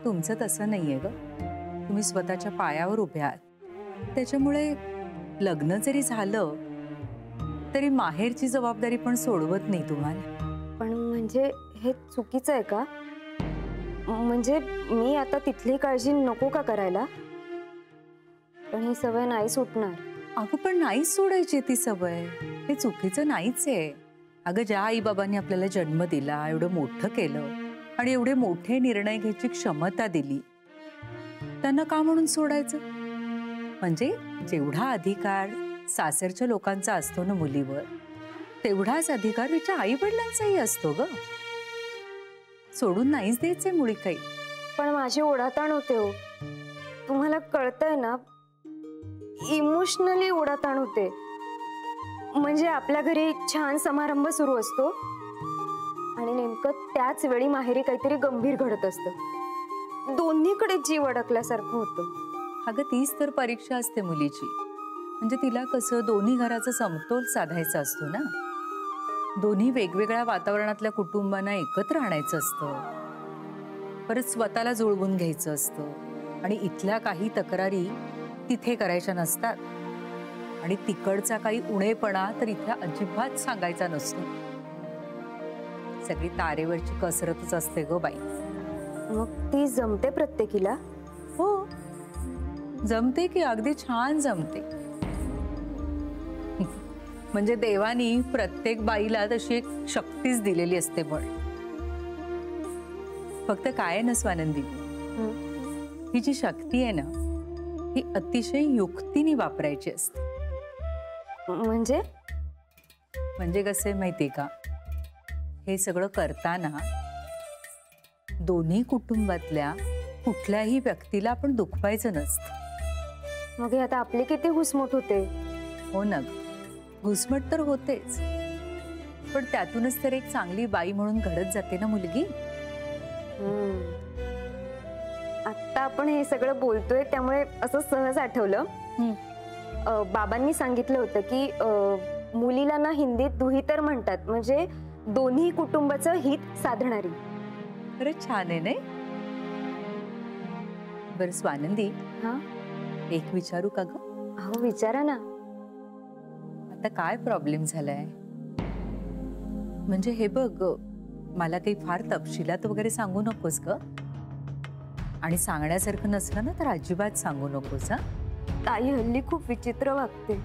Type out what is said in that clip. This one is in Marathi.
तुमचं तसं नाहीये ग. तुम्ही स्वतःच्या पायावर उभे आहात. त्याच्यामुळे लग्न जरी झालं तरी माहेरची जबाबदारी पण सोडवत नाही तुम्हाला. पण म्हणजे हे चुकीचं आहे का? म्हणजे मी आता तिथली काळजी नको का करायला? पण ही सवय नाही सुटणार. अगं पण नाही सोडायची ती सवय. हे चुकीचं नाहीच आहे. अगं ज्या आईबाबांनी आपल्याला जन्म दिला, एवढं मोठं केलं आणि एवढे मोठे निर्णय घ्यायची क्षमता दिली, त्यांना का म्हणून सोडायचं? म्हणजे जेवढा अधिकार सासरच्या लोकांचा असतो ना मुलीवर, तेवढाच अधिकार तिच्या आई वडिलांचाही असतो ग. सोडून नाहीच द्यायचंय मुळी काही. पण माझी ओढाताण होते हो. तुम्हाला कळतंय ना, इमोशनली ओढाताण होते. म्हणजे आपल्या घरी छान समारंभ सुरू असतो आणि नेमकं त्याच वेळी माहेरी काहीतरी गंभीर घडत असतं. दोन्हीकडे जीव अडकल्यासारखं होतं. अगं तीच तर परीक्षा असते मुलीची. म्हणजे तिला कसं दोन्ही घराचा समतोल साधायचा असतो ना. दोन्ही वेगवेगळ्या वातावरणातल्या कुटुंबांना एकत्र आणायचं असतं. परत स्वतःला जुळवून घ्यायचं असतं आणि इथल्या काही तक्रारी तिथे करायच्या नसतात आणि तिकडचा काही उणेपणा तर इथे अजिबात सांगायचा नसतो. सगळी तारेवरची कसरतच असते ग बाई. मग ती जमते प्रत्येकीला? हो जमते की, अगदी छान जमते. म्हणजे देवानी प्रत्येक बाईला तशी एक शक्तीच दिलेली असते. पण फक्त काय ना स्वानंदी, ही जी शक्ती आहे ना, ही अतिशय युक्तीने वापरायची असते. म्हणजे म्हणजे कसे माहितीये का, हे सगळं करताना दोन्ही कुटुंबातल्या कुठल्याही व्यक्तीला आपण दुखवायचं नसतं. मग आता आपली किती घुसमट होते. हो ना, घुसमट तर होतेच, पण त्यातूनच तर एक चांगली बाई म्हणून घडत जाते ना मुलगी. आता आपण हे सगळं बोलतोय त्यामुळे असं सहज आठवलं. बाबांनी सांगितलं होतं की मुलीला ना हिंदीत दुहितर म्हणतात, म्हणजे दोन्ही कुटुंबाचं हित साधणारी. खरंच छान आहे नाही? बरं स्वानंदी, हा एक विचारू का ग? हो विचारा ना. आता काय प्रॉब्लेम झालाय? म्हणजे हे बघ, मला काही फार तपशिलात वगैरे सांगू नकोस ग. आणि सांगण्यासारखं नसलं ना तर अजिबात सांगू नकोस. हा ताई हल्ली खूप विचित्र वागते.